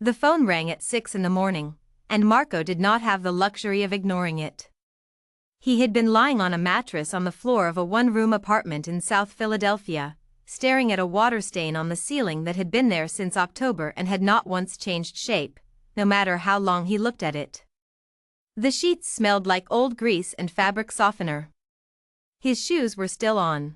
The phone rang at 6 in the morning, and Marco did not have the luxury of ignoring it. He had been lying on a mattress on the floor of a one-room apartment in South Philadelphia, staring at a water stain on the ceiling that had been there since October and had not once changed shape, no matter how long he looked at it. The sheets smelled like old grease and fabric softener. His shoes were still on.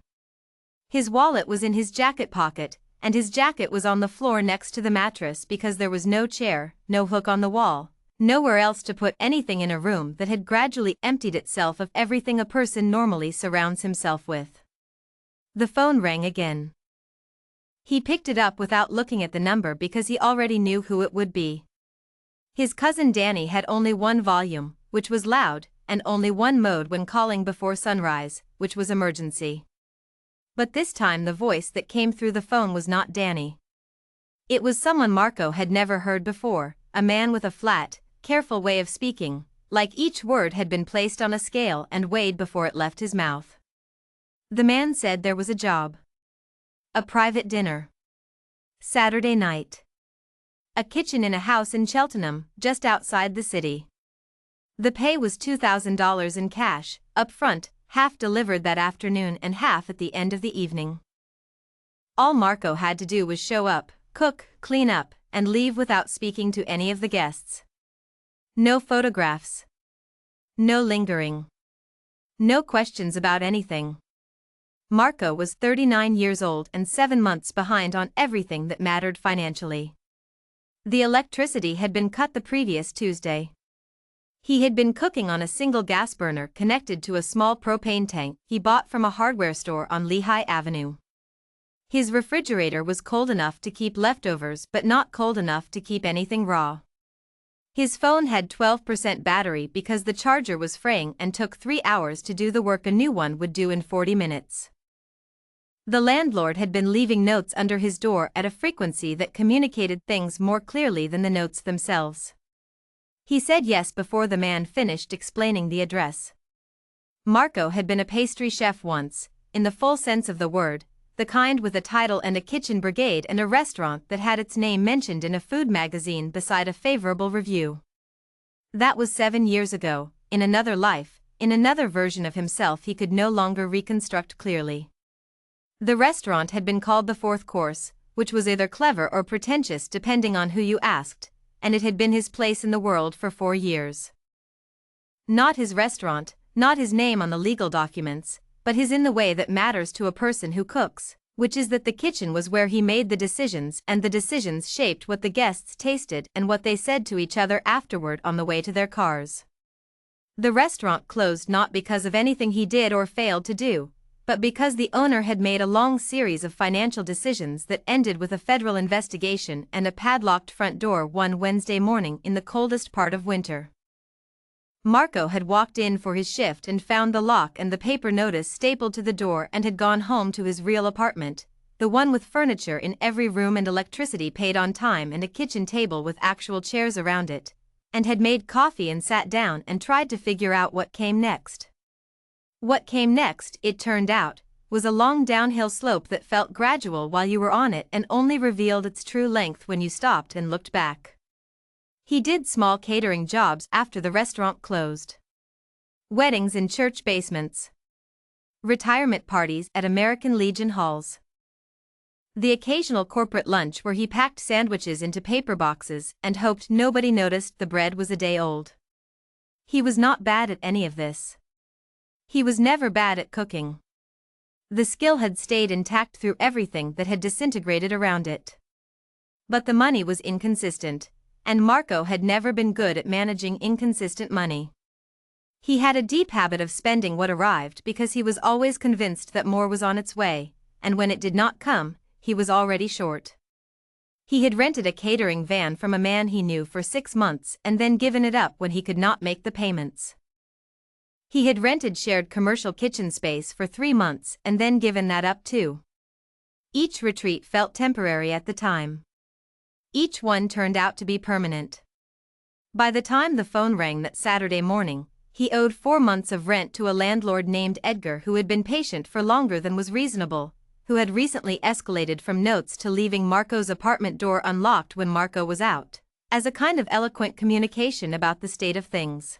His wallet was in his jacket pocket, and his jacket was on the floor next to the mattress because there was no chair, no hook on the wall, nowhere else to put anything in a room that had gradually emptied itself of everything a person normally surrounds himself with. The phone rang again. He picked it up without looking at the number because he already knew who it would be. His cousin Danny had only one volume, which was loud, and only one mode when calling before sunrise, which was emergency. But this time the voice that came through the phone was not Danny. It was someone Marco had never heard before, a man with a flat, careful way of speaking, like each word had been placed on a scale and weighed before it left his mouth. The man said there was a job. A private dinner. Saturday night. A kitchen in a house in Cheltenham, just outside the city. The pay was $2,000 in cash, up front, half delivered that afternoon and half at the end of the evening. All Marco had to do was show up, cook, clean up, and leave without speaking to any of the guests. No photographs. No lingering. No questions about anything. Marco was 39 years old and 7 months behind on everything that mattered financially. The electricity had been cut the previous Tuesday. He had been cooking on a single gas burner connected to a small propane tank he bought from a hardware store on Lehigh Avenue. His refrigerator was cold enough to keep leftovers but not cold enough to keep anything raw. His phone had 12% battery because the charger was fraying and took 3 hours to do the work a new one would do in 40 minutes. The landlord had been leaving notes under his door at a frequency that communicated things more clearly than the notes themselves. He said yes before the man finished explaining the address. Marco had been a pastry chef once, in the full sense of the word, the kind with a title and a kitchen brigade and a restaurant that had its name mentioned in a food magazine beside a favorable review. That was 7 years ago, in another life, in another version of himself he could no longer reconstruct clearly. The restaurant had been called the Fourth Course, which was either clever or pretentious depending on who you asked, and it had been his place in the world for 4 years. Not his restaurant, not his name on the legal documents, but his in the way that matters to a person who cooks, which is that the kitchen was where he made the decisions and the decisions shaped what the guests tasted and what they said to each other afterward on the way to their cars. The restaurant closed not because of anything he did or failed to do, but because the owner had made a long series of financial decisions that ended with a federal investigation and a padlocked front door one Wednesday morning in the coldest part of winter. Marco had walked in for his shift and found the lock and the paper notice stapled to the door and had gone home to his real apartment, the one with furniture in every room and electricity paid on time and a kitchen table with actual chairs around it, and had made coffee and sat down and tried to figure out what came next. What came next, it turned out, was a long downhill slope that felt gradual while you were on it and only revealed its true length when you stopped and looked back. He did small catering jobs after the restaurant closed. Weddings in church basements. Retirement parties at American Legion halls. The occasional corporate lunch where he packed sandwiches into paper boxes and hoped nobody noticed the bread was a day old. He was not bad at any of this. He was never bad at cooking. The skill had stayed intact through everything that had disintegrated around it. But the money was inconsistent, and Marco had never been good at managing inconsistent money. He had a deep habit of spending what arrived because he was always convinced that more was on its way, and when it did not come, he was already short. He had rented a catering van from a man he knew for 6 months and then given it up when he could not make the payments. He had rented shared commercial kitchen space for 3 months and then given that up too. Each retreat felt temporary at the time. Each one turned out to be permanent. By the time the phone rang that Saturday morning, he owed 4 months of rent to a landlord named Edgar who had been patient for longer than was reasonable, who had recently escalated from notes to leaving Marco's apartment door unlocked when Marco was out, as a kind of eloquent communication about the state of things.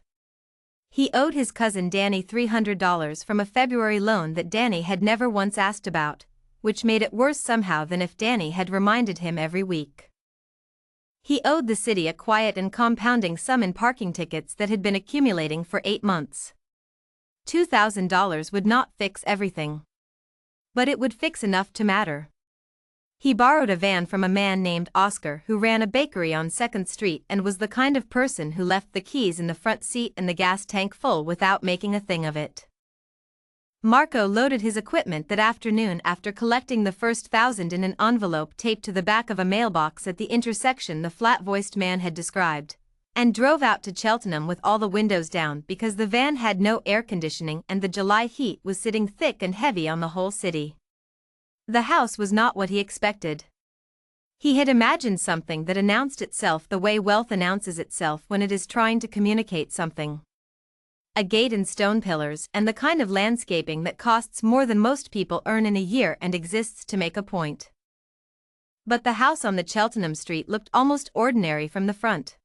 He owed his cousin Danny $300 from a February loan that Danny had never once asked about, which made it worse somehow than if Danny had reminded him every week. He owed the city a quiet and compounding sum in parking tickets that had been accumulating for 8 months. $2,000 would not fix everything, but it would fix enough to matter. He borrowed a van from a man named Oscar who ran a bakery on 2nd Street and was the kind of person who left the keys in the front seat and the gas tank full without making a thing of it. Marco loaded his equipment that afternoon after collecting the first 1,000 in an envelope taped to the back of a mailbox at the intersection the flat-voiced man had described, and drove out to Cheltenham with all the windows down because the van had no air conditioning and the July heat was sitting thick and heavy on the whole city. The house was not what he expected. He had imagined something that announced itself the way wealth announces itself when it is trying to communicate something. A gate and stone pillars and the kind of landscaping that costs more than most people earn in a year and exists to make a point. But the house on the Cheltenham street looked almost ordinary from the front.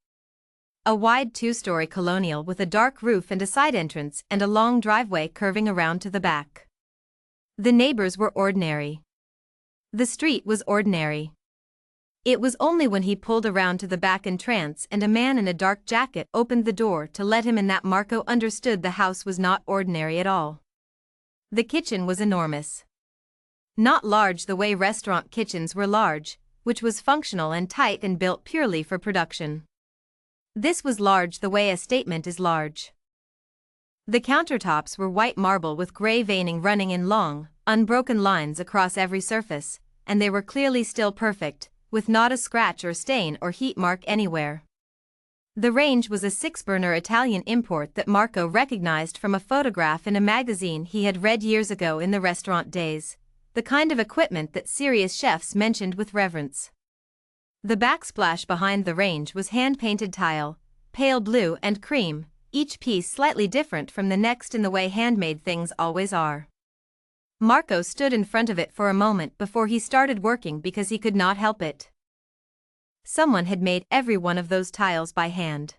A wide 2-story colonial with a dark roof and a side entrance and a long driveway curving around to the back. The neighbors were ordinary. The street was ordinary. It was only when he pulled around to the back entrance and a man in a dark jacket opened the door to let him in that Marco understood the house was not ordinary at all. The kitchen was enormous. Not large the way restaurant kitchens were large, which was functional and tight and built purely for production. This was large the way a statement is large. The countertops were white marble with gray veining running in long, unbroken lines across every surface, and they were clearly still perfect, with not a scratch or stain or heat mark anywhere. The range was a 6-burner Italian import that Marco recognized from a photograph in a magazine he had read years ago in the restaurant days, the kind of equipment that serious chefs mentioned with reverence. The backsplash behind the range was hand-painted tile, pale blue and cream, each piece slightly different from the next in the way handmade things always are. Marco stood in front of it for a moment before he started working because he could not help it. Someone had made every one of those tiles by hand.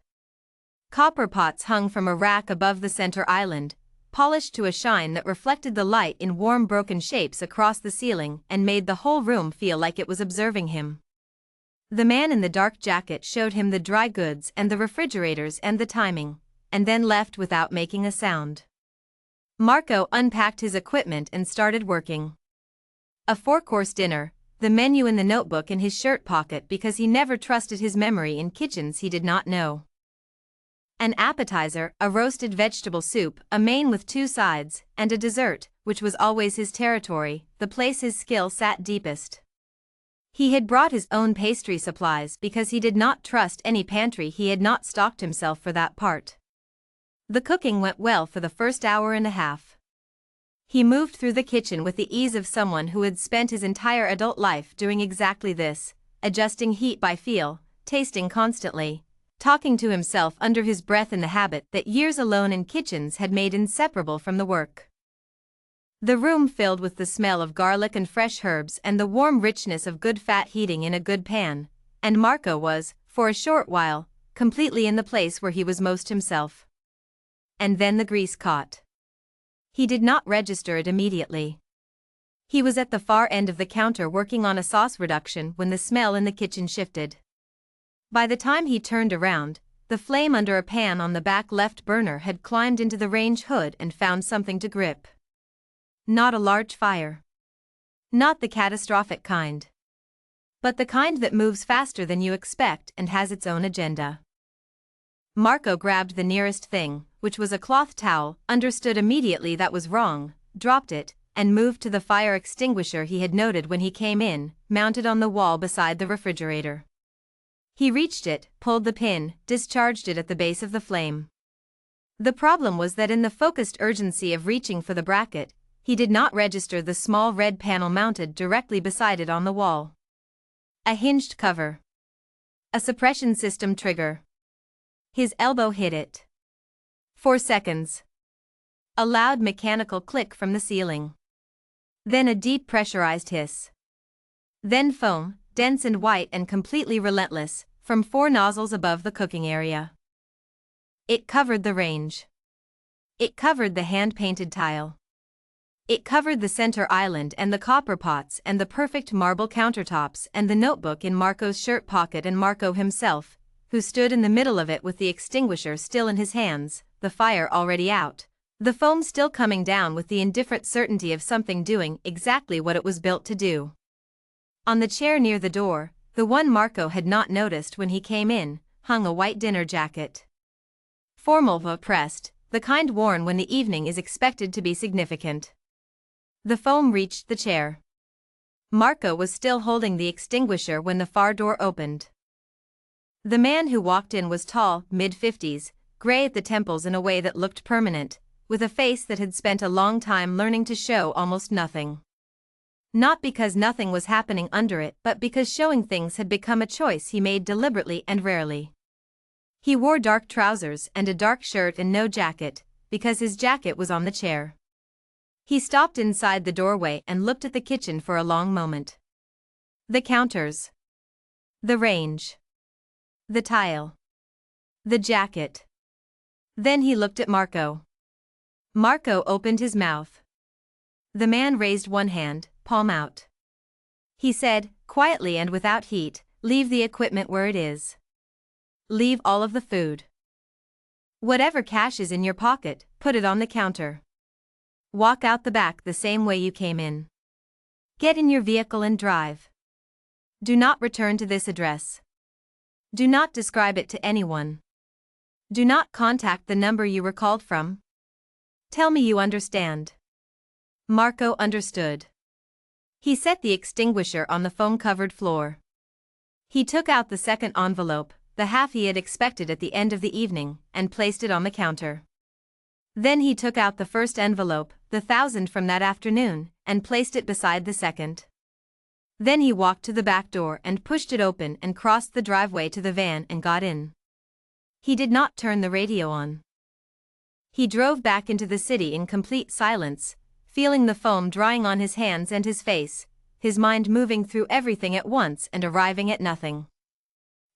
Copper pots hung from a rack above the center island, polished to a shine that reflected the light in warm broken shapes across the ceiling and made the whole room feel like it was observing him. The man in the dark jacket showed him the dry goods and the refrigerators and the timing, and then left without making a sound. Marco unpacked his equipment and started working. A 4-course dinner, the menu in the notebook in his shirt pocket because he never trusted his memory in kitchens he did not know. An appetizer, a roasted vegetable soup, a main with 2 sides, and a dessert, which was always his territory, the place his skill sat deepest. He had brought his own pastry supplies because he did not trust any pantry he had not stocked himself for that part. The cooking went well for the first hour and a half. He moved through the kitchen with the ease of someone who had spent his entire adult life doing exactly this, adjusting heat by feel, tasting constantly, talking to himself under his breath in the habit that years alone in kitchens had made inseparable from the work. The room filled with the smell of garlic and fresh herbs and the warm richness of good fat heating in a good pan, and Marco was, for a short while, completely in the place where he was most himself. And then the grease caught. He did not register it immediately. He was at the far end of the counter working on a sauce reduction when the smell in the kitchen shifted. By the time he turned around, the flame under a pan on the back left burner had climbed into the range hood and found something to grip. Not a large fire. Not the catastrophic kind. But the kind that moves faster than you expect and has its own agenda. Marco grabbed the nearest thing, which was a cloth towel, understood immediately that was wrong, dropped it, and moved to the fire extinguisher he had noted when he came in, mounted on the wall beside the refrigerator. He reached it, pulled the pin, discharged it at the base of the flame. The problem was that in the focused urgency of reaching for the bracket, he did not register the small red panel mounted directly beside it on the wall. A hinged cover. A suppression system trigger. His elbow hit it. 4 seconds. A loud mechanical click from the ceiling. Then a deep pressurized hiss. Then foam, dense and white and completely relentless, from 4 nozzles above the cooking area. It covered the range. It covered the hand-painted tile. It covered the center island and the copper pots and the perfect marble countertops and the notebook in Marco's shirt pocket and Marco himself, who stood in the middle of it with the extinguisher still in his hands, the fire already out, the foam still coming down with the indifferent certainty of something doing exactly what it was built to do. On the chair near the door, the one Marco had not noticed when he came in, hung a white dinner jacket. Formal but pressed, the kind worn when the evening is expected to be significant. The foam reached the chair. Marco was still holding the extinguisher when the far door opened. The man who walked in was tall, mid-50s, gray at the temples in a way that looked permanent, with a face that had spent a long time learning to show almost nothing. Not because nothing was happening under it, but because showing things had become a choice he made deliberately and rarely. He wore dark trousers and a dark shirt and no jacket, because his jacket was on the chair. He stopped inside the doorway and looked at the kitchen for a long moment. The counters. The range. The tile. The jacket. Then he looked at Marco. Marco opened his mouth. The man raised one hand, palm out. He said, quietly and without heat, "Leave the equipment where it is. Leave all of the food. Whatever cash is in your pocket, put it on the counter. Walk out the back the same way you came in. Get in your vehicle and drive. Do not return to this address. Do not describe it to anyone. Do not contact the number you were called from. Tell me you understand." Marco understood. He set the extinguisher on the foam-covered floor. He took out the second envelope, the half he had expected at the end of the evening, and placed it on the counter. Then he took out the first envelope, the 1,000 from that afternoon, and placed it beside the second. Then he walked to the back door and pushed it open and crossed the driveway to the van and got in. He did not turn the radio on. He drove back into the city in complete silence, feeling the foam drying on his hands and his face, his mind moving through everything at once and arriving at nothing.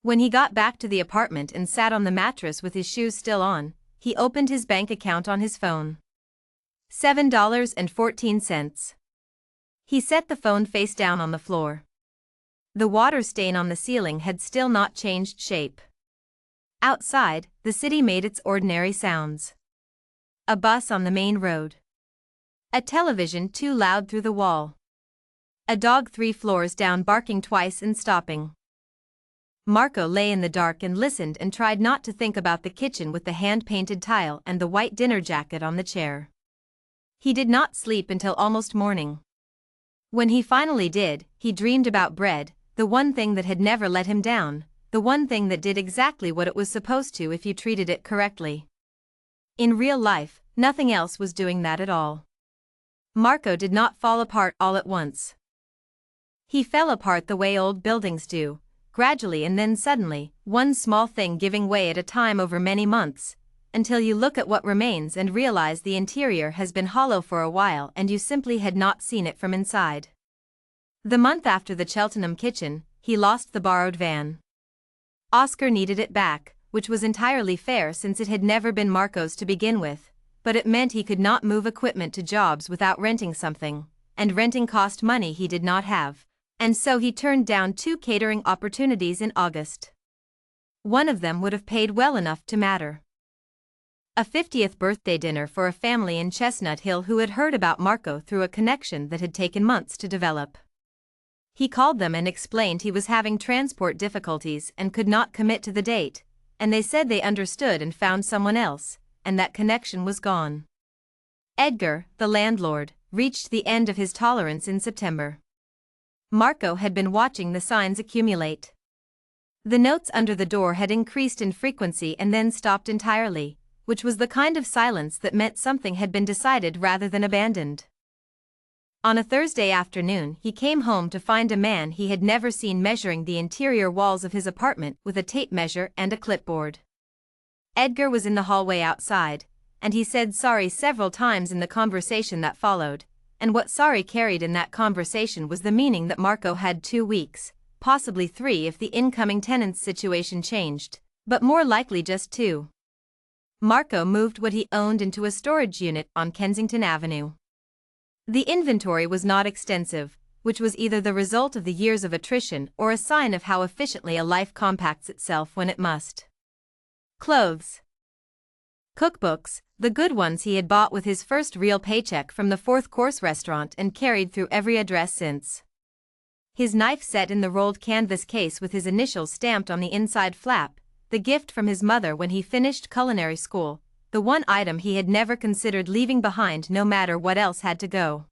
When he got back to the apartment and sat on the mattress with his shoes still on, he opened his bank account on his phone. $7.14. He set the phone face down on the floor. The water stain on the ceiling had still not changed shape. Outside, the city made its ordinary sounds. A bus on the main road. A television too loud through the wall. A dog 3 floors down barking twice and stopping. Marco lay in the dark and listened and tried not to think about the kitchen with the hand-painted tile and the white dinner jacket on the chair. He did not sleep until almost morning. When he finally did, he dreamed about bread, the one thing that had never let him down, the one thing that did exactly what it was supposed to if you treated it correctly. In real life, nothing else was doing that at all. Marco did not fall apart all at once. He fell apart the way old buildings do, gradually and then suddenly, one small thing giving way at a time over many months, until you look at what remains and realize the interior has been hollow for a while and you simply had not seen it from inside. The month after the Cheltenham kitchen, he lost the borrowed van. Oscar needed it back, which was entirely fair since it had never been Marco's to begin with, but it meant he could not move equipment to jobs without renting something, and renting cost money he did not have, and so he turned down 2 catering opportunities in August. One of them would have paid well enough to matter. A 50th birthday dinner for a family in Chestnut Hill who had heard about Marco through a connection that had taken months to develop. He called them and explained he was having transport difficulties and could not commit to the date, and they said they understood and found someone else, and that connection was gone. Edgar, the landlord, reached the end of his tolerance in September. Marco had been watching the signs accumulate. The notes under the door had increased in frequency and then stopped entirely, which was the kind of silence that meant something had been decided rather than abandoned. On a Thursday afternoon, he came home to find a man he had never seen measuring the interior walls of his apartment with a tape measure and a clipboard. Edgar was in the hallway outside, and he said sorry several times in the conversation that followed, and what sorry carried in that conversation was the meaning that Marco had 2 weeks, possibly 3 if the incoming tenant's situation changed, but more likely just 2. Marco moved what he owned into a storage unit on Kensington Avenue. The inventory was not extensive, which was either the result of the years of attrition or a sign of how efficiently a life compacts itself when it must. Clothes. Cookbooks, the good ones he had bought with his first real paycheck from the fourth-course restaurant and carried through every address since. His knife set in the rolled canvas case with his initials stamped on the inside flap, the gift from his mother when he finished culinary school, the one item he had never considered leaving behind no matter what else had to go.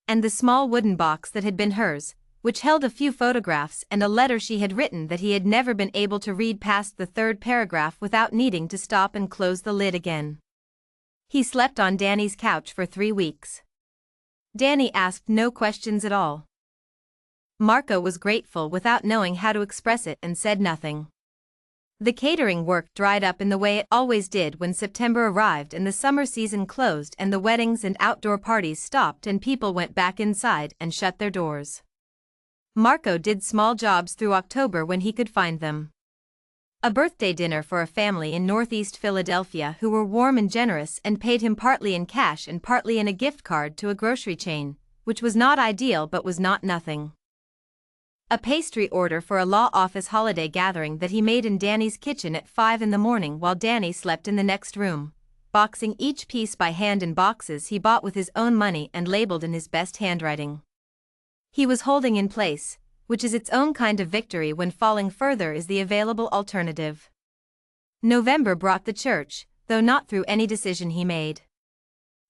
And the small wooden box that had been hers, which held a few photographs and a letter she had written that he had never been able to read past the 3rd paragraph without needing to stop and close the lid again. He slept on Danny's couch for 3 weeks. Danny asked no questions at all. Marco was grateful without knowing how to express it and said nothing. The catering work dried up in the way it always did when September arrived and the summer season closed and the weddings and outdoor parties stopped and people went back inside and shut their doors. Marco did small jobs through October when he could find them. A birthday dinner for a family in Northeast Philadelphia who were warm and generous and paid him partly in cash and partly in a gift card to a grocery chain, which was not ideal but was not nothing. A pastry order for a law office holiday gathering that he made in Danny's kitchen at 5 in the morning while Danny slept in the next room, boxing each piece by hand in boxes he bought with his own money and labeled in his best handwriting. He was holding in place, which is its own kind of victory when falling further is the available alternative. November brought the church, though not through any decision he made.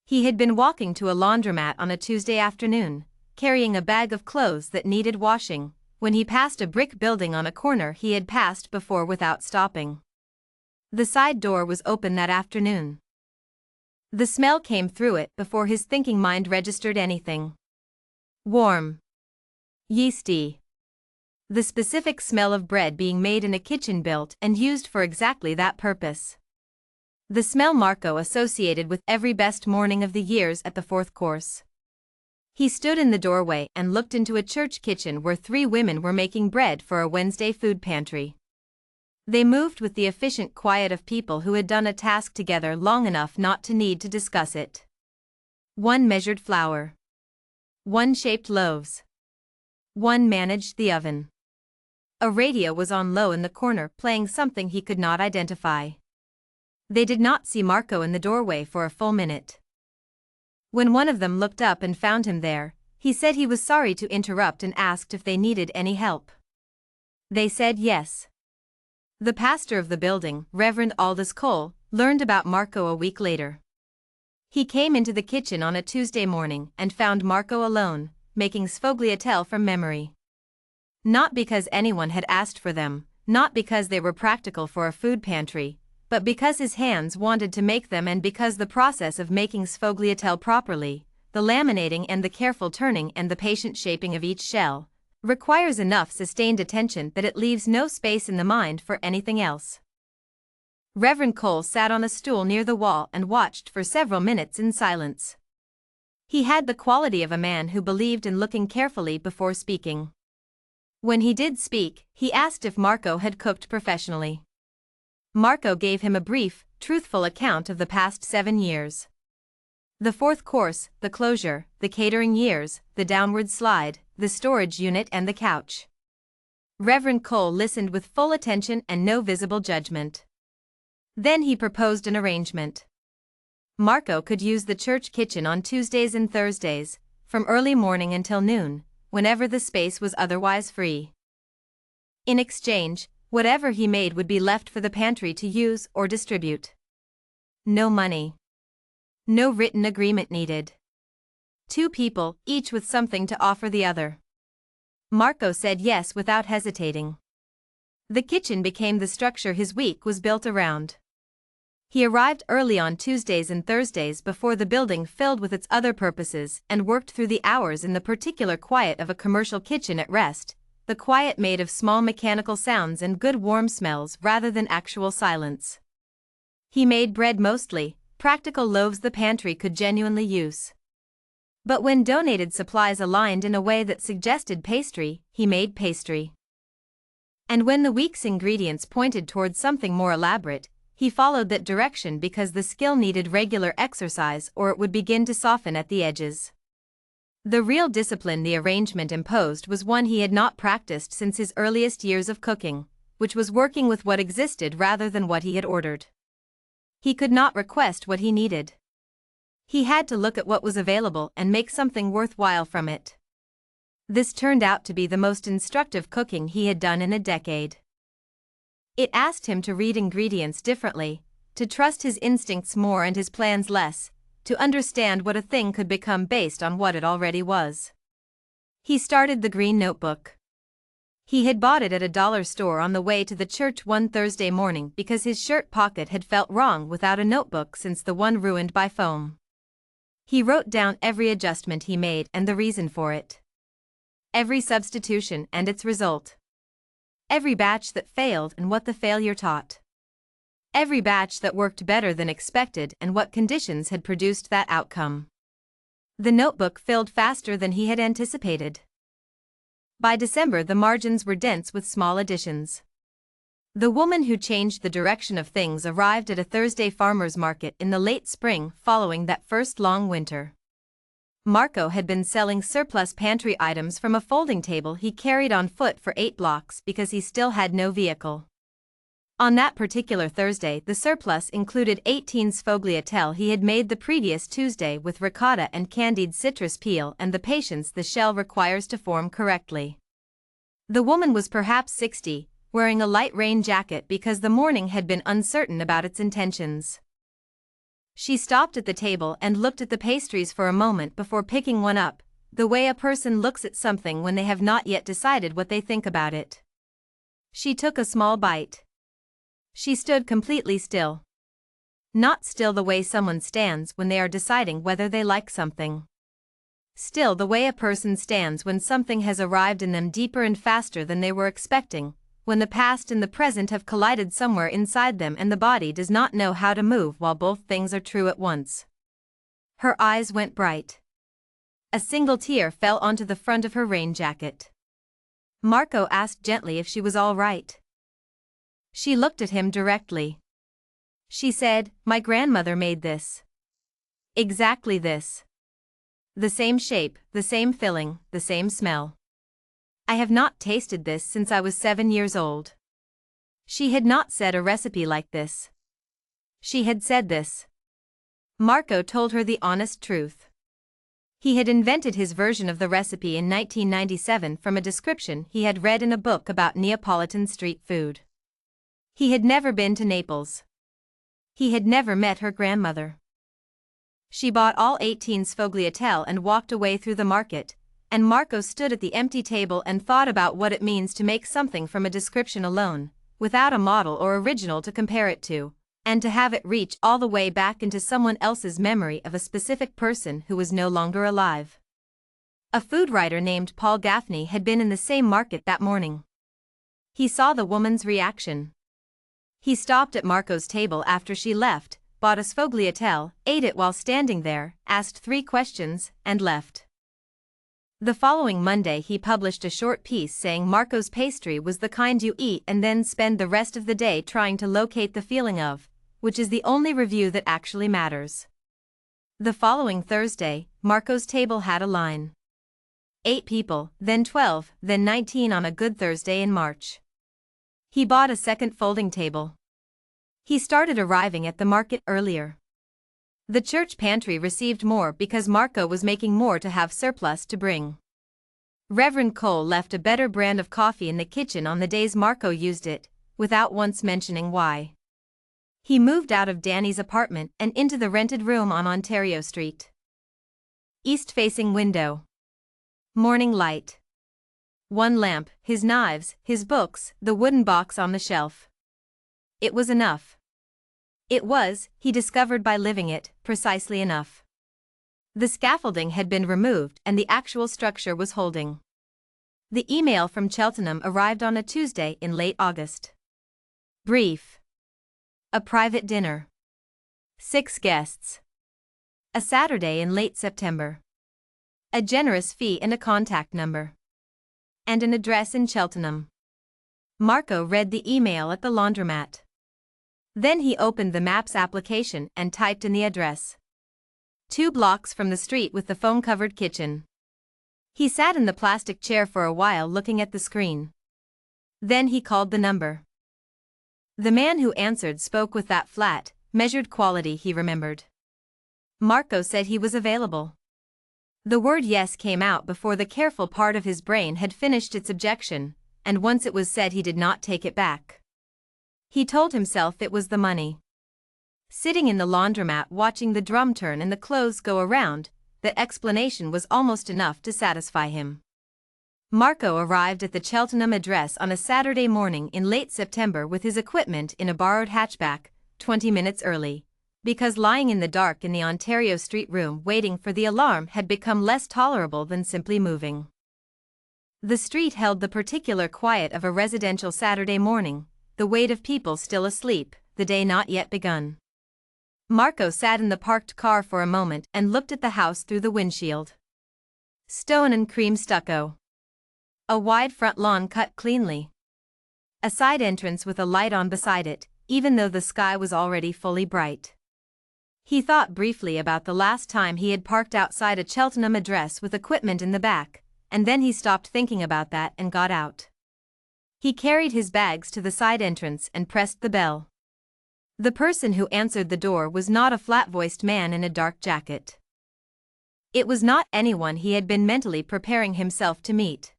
He had been walking to a laundromat on a Tuesday afternoon, carrying a bag of clothes that needed washing, when he passed a brick building on a corner he had passed before without stopping. The side door was open that afternoon. The smell came through it before his thinking mind registered anything. Warm. Yeasty. The specific smell of bread being made in a kitchen built and used for exactly that purpose. The smell Marco associated with every best morning of the years at the 4th course. He stood in the doorway and looked into a church kitchen where 3 women were making bread for a Wednesday food pantry. They moved with the efficient quiet of people who had done a task together long enough not to need to discuss it. 1 measured flour. 1 shaped loaves. 1 managed the oven. A radio was on low in the corner playing something he could not identify. They did not see Marco in the doorway for a full minute. When one of them looked up and found him there, he said he was sorry to interrupt and asked if they needed any help. They said yes. The pastor of the building, Reverend Aldous Cole, learned about Marco a week later. He came into the kitchen on a Tuesday morning and found Marco alone, making sfogliatelle from memory. Not because anyone had asked for them, not because they were practical for a food pantry, but because his hands wanted to make them and because the process of making sfogliatelle properly, the laminating and the careful turning and the patient shaping of each shell, requires enough sustained attention that it leaves no space in the mind for anything else. Reverend Cole sat on a stool near the wall and watched for several minutes in silence. He had the quality of a man who believed in looking carefully before speaking. When he did speak, he asked if Marco had cooked professionally. Marco gave him a brief, truthful account of the past 7 years. The 4th course, the closure, the catering years, the downward slide, the storage unit and the couch. Reverend Cole listened with full attention and no visible judgment. Then he proposed an arrangement. Marco could use the church kitchen on Tuesdays and Thursdays, from early morning until noon, whenever the space was otherwise free. In exchange, whatever he made would be left for the pantry to use or distribute. No money. No written agreement needed. 2 people, each with something to offer the other. Marco said yes without hesitating. The kitchen became the structure his week was built around. He arrived early on Tuesdays and Thursdays before the building filled with its other purposes and worked through the hours in the particular quiet of a commercial kitchen at rest, the quiet made of small mechanical sounds and good warm smells rather than actual silence. He made bread mostly, practical loaves the pantry could genuinely use. But when donated supplies aligned in a way that suggested pastry, he made pastry. And when the week's ingredients pointed towards something more elaborate, he followed that direction because the skill needed regular exercise or it would begin to soften at the edges. The real discipline the arrangement imposed was one he had not practiced since his earliest years of cooking, which was working with what existed rather than what he had ordered. He could not request what he needed. He had to look at what was available and make something worthwhile from it. This turned out to be the most instructive cooking he had done in a decade. It asked him to read ingredients differently, to trust his instincts more and his plans less, to understand what a thing could become based on what it already was. He started the green notebook. He had bought it at a dollar store on the way to the church one Thursday morning because his shirt pocket had felt wrong without a notebook since the one ruined by foam. He wrote down every adjustment he made and the reason for it. Every substitution and its result. Every batch that failed and what the failure taught. Every batch that worked better than expected and what conditions had produced that outcome. The notebook filled faster than he had anticipated. By December the margins were dense with small additions. The woman who changed the direction of things arrived at a Thursday farmer's market in the late spring following that first long winter. Marco had been selling surplus pantry items from a folding table he carried on foot for 8 blocks because he still had no vehicle. On that particular Thursday the surplus included 18 sfogliatelle he had made the previous Tuesday with ricotta and candied citrus peel and the patience the shell requires to form correctly. The woman was perhaps 60, wearing a light rain jacket because the morning had been uncertain about its intentions. She stopped at the table and looked at the pastries for a moment before picking one up, the way a person looks at something when they have not yet decided what they think about it. She took a small bite. She stood completely still. Not still the way someone stands when they are deciding whether they like something. Still the way a person stands when something has arrived in them deeper and faster than they were expecting, when the past and the present have collided somewhere inside them and the body does not know how to move while both things are true at once. Her eyes went bright. A single tear fell onto the front of her rain jacket. Marco asked gently if she was all right. She looked at him directly. She said, "My grandmother made this. Exactly this. The same shape, the same filling, the same smell. I have not tasted this since I was 7 years old." She had not said a recipe like this. She had said this. Marco told her the honest truth. He had invented his version of the recipe in 1997 from a description he had read in a book about Neapolitan street food. He had never been to Naples. He had never met her grandmother. She bought all 18 sfogliatelle and walked away through the market, and Marco stood at the empty table and thought about what it means to make something from a description alone, without a model or original to compare it to, and to have it reach all the way back into someone else's memory of a specific person who was no longer alive. A food writer named Paul Gaffney had been in the same market that morning. He saw the woman's reaction. He stopped at Marco's table after she left, bought a sfogliatelle, ate it while standing there, asked 3 questions, and left. The following Monday he published a short piece saying Marco's pastry was the kind you eat and then spend the rest of the day trying to locate the feeling of, which is the only review that actually matters. The following Thursday, Marco's table had a line. 8 people, then 12, then 19 on a good Thursday in March. He bought a second folding table. He started arriving at the market earlier. The church pantry received more because Marco was making more to have surplus to bring. Reverend Cole left a better brand of coffee in the kitchen on the days Marco used it, without once mentioning why. He moved out of Danny's apartment and into the rented room on Ontario Street. East-facing window. Morning light. 1 lamp, his knives, his books, the wooden box on the shelf. It was enough. It was, he discovered by living it, precisely enough. The scaffolding had been removed and the actual structure was holding. The email from Cheltenham arrived on a Tuesday in late August. Brief. A private dinner. 6 guests. A Saturday in late September. a generous fee and a contact number. And an address in Cheltenham. Marco read the email at the laundromat. Then he opened the Maps application and typed in the address. 2 blocks from the street with the foam-covered kitchen. He sat in the plastic chair for a while looking at the screen. Then he called the number. The man who answered spoke with that flat, measured quality he remembered. Marco said he was available. The word yes came out before the careful part of his brain had finished its objection, and once it was said he did not take it back. He told himself it was the money. Sitting in the laundromat watching the drum turn and the clothes go around, the explanation was almost enough to satisfy him. Marco arrived at the Cheltenham address on a Saturday morning in late September with his equipment in a borrowed hatchback, 20 minutes early, because lying in the dark in the Ontario Street room waiting for the alarm had become less tolerable than simply moving. The street held the particular quiet of a residential Saturday morning, the weight of people still asleep, the day not yet begun. Marco sat in the parked car for a moment and looked at the house through the windshield. Stone and cream stucco. A wide front lawn cut cleanly. A side entrance with a light on beside it, even though the sky was already fully bright. He thought briefly about the last time he had parked outside a Cheltenham address with equipment in the back, and then he stopped thinking about that and got out. He carried his bags to the side entrance and pressed the bell. The person who answered the door was not a flat-voiced man in a dark jacket. It was not anyone he had been mentally preparing himself to meet.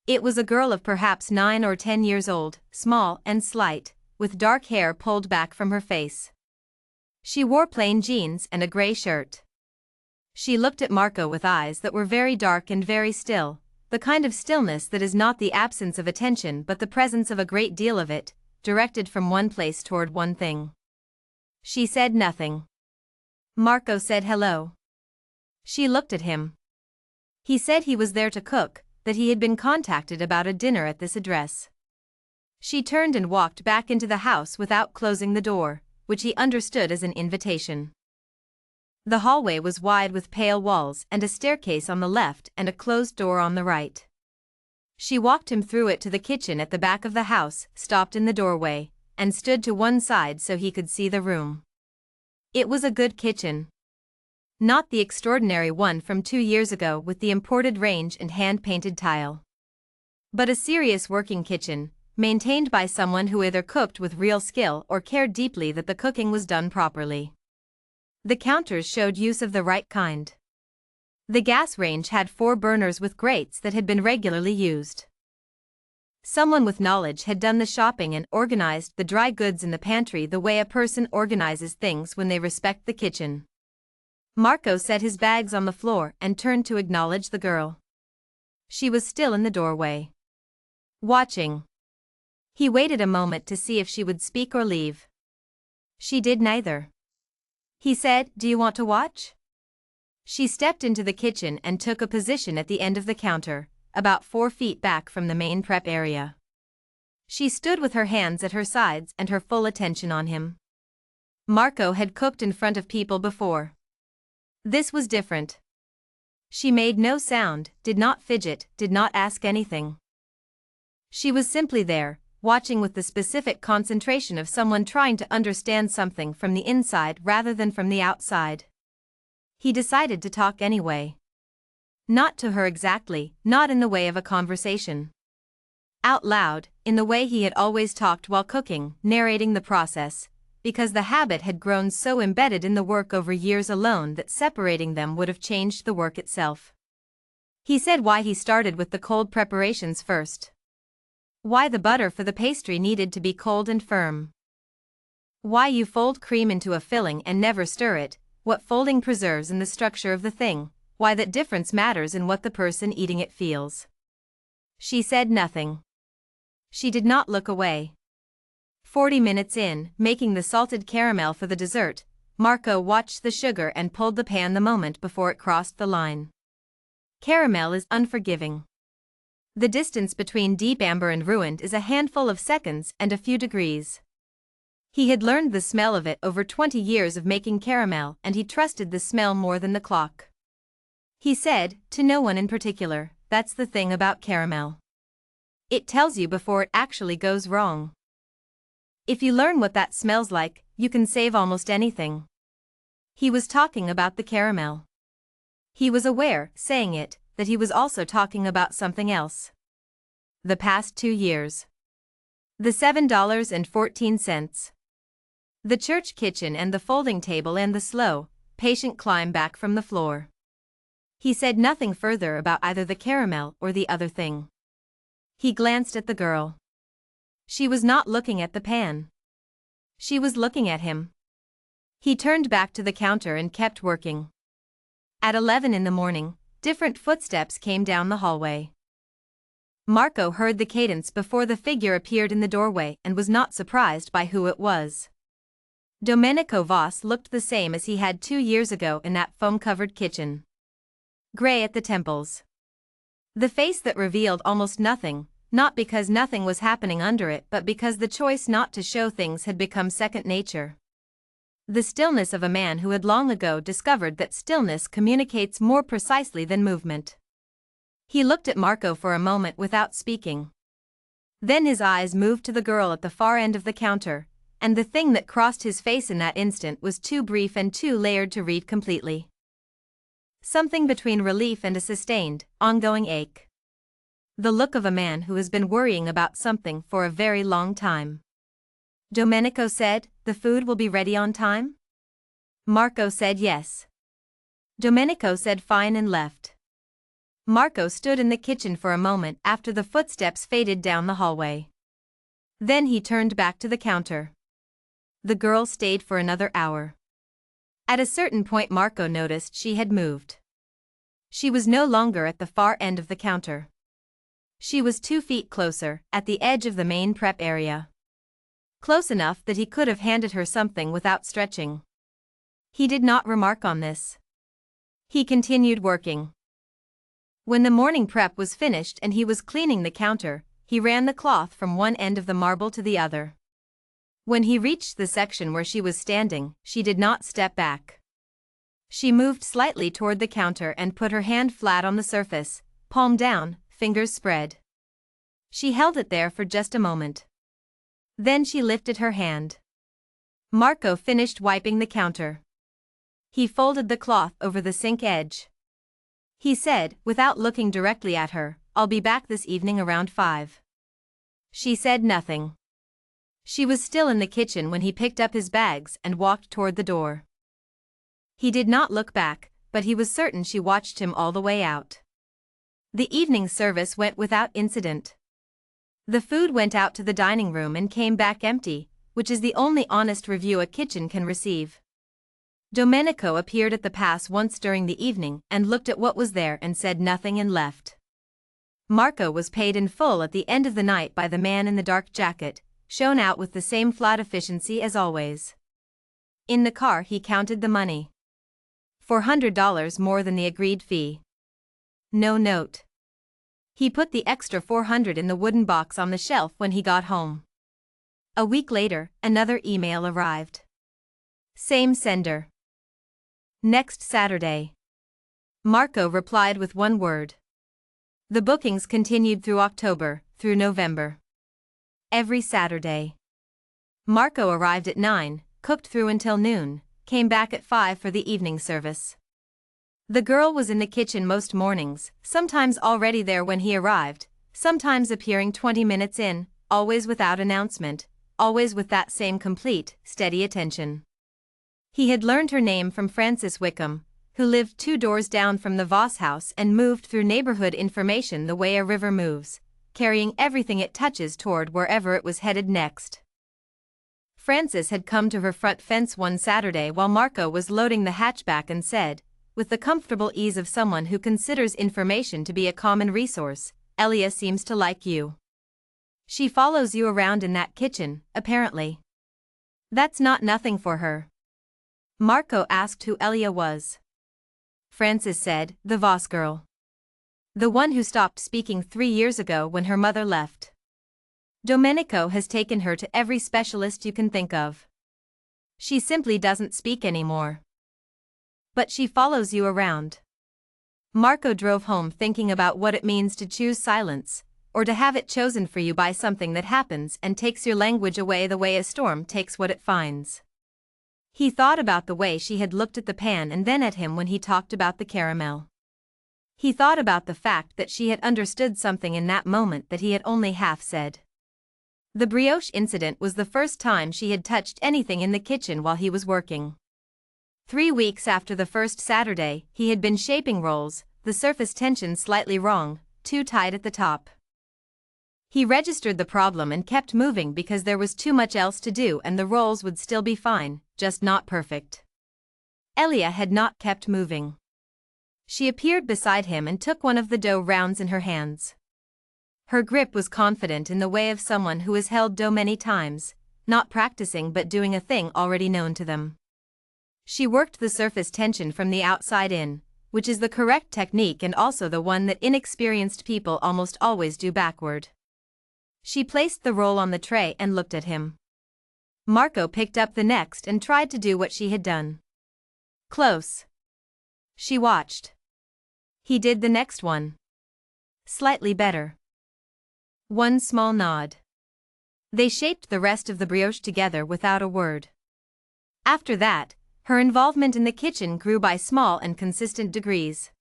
It was a girl of perhaps 9 or 10 years old, small and slight, with dark hair pulled back from her face. She wore plain jeans and a gray shirt. She looked at Marco with eyes that were very dark and very still, the kind of stillness that is not the absence of attention but the presence of a great deal of it, directed from one place toward one thing. She said nothing. Marco said hello. She looked at him. He said he was there to cook, that he had been contacted about a dinner at this address. She turned and walked back into the house without closing the door, which he understood as an invitation. The hallway was wide with pale walls and a staircase on the left and a closed door on the right. She walked him through it to the kitchen at the back of the house, stopped in the doorway, and stood to one side so he could see the room. It was a good kitchen. Not the extraordinary one from 2 years ago with the imported range and hand-painted tile. But a serious working kitchen, maintained by someone who either cooked with real skill or cared deeply that the cooking was done properly. The counters showed use of the right kind. The gas range had 4 burners with grates that had been regularly used. Someone with knowledge had done the shopping and organized the dry goods in the pantry the way a person organizes things when they respect the kitchen. Marco set his bags on the floor and turned to acknowledge the girl. She was still in the doorway, watching. He waited a moment to see if she would speak or leave. She did neither. He said, "Do you want to watch?" She stepped into the kitchen and took a position at the end of the counter, about 4 feet back from the main prep area. She stood with her hands at her sides and her full attention on him. Marco had cooked in front of people before. This was different. She made no sound, did not fidget, did not ask anything. She was simply there, watching with the specific concentration of someone trying to understand something from the inside rather than from the outside. He decided to talk anyway. Not to her exactly, not in the way of a conversation. Out loud, in the way he had always talked while cooking, narrating the process, because the habit had grown so embedded in the work over years alone that separating them would have changed the work itself. He said why he started with the cold preparations first. Why the butter for the pastry needed to be cold and firm. Why you fold cream into a filling and never stir it, what folding preserves in the structure of the thing, why that difference matters in what the person eating it feels. She said nothing. She did not look away. 40 minutes in, making the salted caramel for the dessert, Marco watched the sugar and pulled the pan the moment before it crossed the line. Caramel is unforgiving. The distance between deep amber and ruined is a handful of seconds and a few degrees. He had learned the smell of it over 20 years of making caramel and he trusted the smell more than the clock. He said, to no one in particular. That's the thing about caramel. It tells you before it actually goes wrong. If you learn what that smells like, you can save almost anything. He was talking about the caramel. He was aware, saying it, that he was also talking about something else. The past 2 years. The $7.14. The church kitchen and the folding table and the slow, patient climb back from the floor. He said nothing further about either the caramel or the other thing. He glanced at the girl. She was not looking at the pan. She was looking at him. He turned back to the counter and kept working. At 11 in the morning, different footsteps came down the hallway. Marco heard the cadence before the figure appeared in the doorway and was not surprised by who it was. Domenico Voss looked the same as he had 2 years ago in that foam-covered kitchen. Gray at the temples. The face that revealed almost nothing, not because nothing was happening under it but because the choice not to show things had become second nature. The stillness of a man who had long ago discovered that stillness communicates more precisely than movement. He looked at Marco for a moment without speaking. Then his eyes moved to the girl at the far end of the counter, and the thing that crossed his face in that instant was too brief and too layered to read completely. Something between relief and a sustained, ongoing ache. The look of a man who has been worrying about something for a very long time. Domenico said, "The food will be ready on time?" Marco said yes. Domenico said fine and left. Marco stood in the kitchen for a moment after the footsteps faded down the hallway. Then he turned back to the counter. The girl stayed for another hour. At a certain point Marco noticed she had moved. She was no longer at the far end of the counter. She was 2 feet closer, at the edge of the main prep area. Close enough that he could have handed her something without stretching. He did not remark on this. He continued working. When the morning prep was finished and he was cleaning the counter, he ran the cloth from one end of the marble to the other. When he reached the section where she was standing, she did not step back. She moved slightly toward the counter and put her hand flat on the surface, palm down, fingers spread. She held it there for just a moment. Then she lifted her hand. Marco finished wiping the counter. He folded the cloth over the sink edge. He said, without looking directly at her, "I'll be back this evening around 5. She said nothing. She was still in the kitchen when he picked up his bags and walked toward the door. He did not look back, but he was certain she watched him all the way out. The evening service went without incident. The food went out to the dining room and came back empty, which is the only honest review a kitchen can receive. Domenico appeared at the pass once during the evening and looked at what was there and said nothing and left. Marco was paid in full at the end of the night by the man in the dark jacket, shown out with the same flat efficiency as always. In the car he counted the money. $400 more than the agreed fee. No note. He put the extra $400 in the wooden box on the shelf when he got home. A week later, another email arrived. Same sender. Next Saturday. Marco replied with one word. The bookings continued through October, through November. Every Saturday. Marco arrived at 9, cooked through until noon, came back at 5 for the evening service. The girl was in the kitchen most mornings, sometimes already there when he arrived, sometimes appearing 20 minutes in, always without announcement, always with that same complete, steady attention. He had learned her name from Frances Wickham, who lived 2 doors down from the Voss house and moved through neighborhood information the way a river moves, carrying everything it touches toward wherever it was headed next. Frances had come to her front fence one Saturday while Marco was loading the hatchback and said, with the comfortable ease of someone who considers information to be a common resource, "Elia seems to like you. She follows you around in that kitchen, apparently." That's not nothing for her. Marco asked who Elia was. Frances said, "The Voss girl. The one who stopped speaking 3 years ago when her mother left. Domenico has taken her to every specialist you can think of. She simply doesn't speak anymore. But she follows you around." Marco drove home thinking about what it means to choose silence, or to have it chosen for you by something that happens and takes your language away the way a storm takes what it finds. He thought about the way she had looked at the pan and then at him when he talked about the caramel. He thought about the fact that she had understood something in that moment that he had only half said. The brioche incident was the first time she had touched anything in the kitchen while he was working. 3 weeks after the first Saturday, he had been shaping rolls, the surface tension slightly wrong, too tight at the top. He registered the problem and kept moving because there was too much else to do and the rolls would still be fine, just not perfect. Elia had not kept moving. She appeared beside him and took one of the dough rounds in her hands. Her grip was confident in the way of someone who has held dough many times, not practicing but doing a thing already known to them. She worked the surface tension from the outside in, which is the correct technique and also the one that inexperienced people almost always do backward. She placed the roll on the tray and looked at him. Marco picked up the next and tried to do what she had done. Close. She watched. He did the next one. Slightly better. One small nod. They shaped the rest of the brioche together without a word. After that, her involvement in the kitchen grew by small and consistent degrees.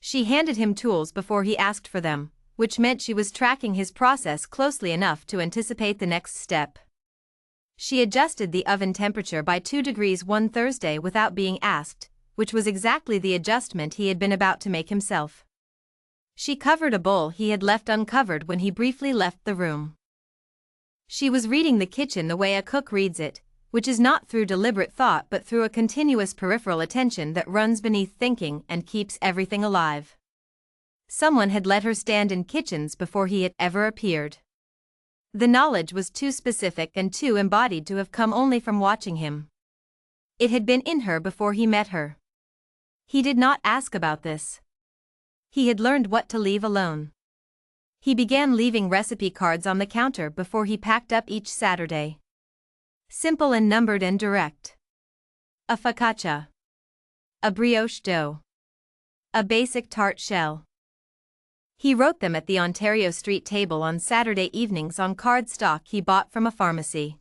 She handed him tools before he asked for them, which meant she was tracking his process closely enough to anticipate the next step. She adjusted the oven temperature by 2 degrees one Thursday without being asked, which was exactly the adjustment he had been about to make himself. She covered a bowl he had left uncovered when he briefly left the room. She was reading the kitchen the way a cook reads it, which is not through deliberate thought but through a continuous peripheral attention that runs beneath thinking and keeps everything alive. Someone had let her stand in kitchens before he had ever appeared. The knowledge was too specific and too embodied to have come only from watching him. It had been in her before he met her. He did not ask about this. He had learned what to leave alone. He began leaving recipe cards on the counter before he packed up each Saturday. Simple and numbered and direct. A focaccia. A brioche dough. A basic tart shell. He wrote them at the Ontario Street table on Saturday evenings on cardstock he bought from a pharmacy.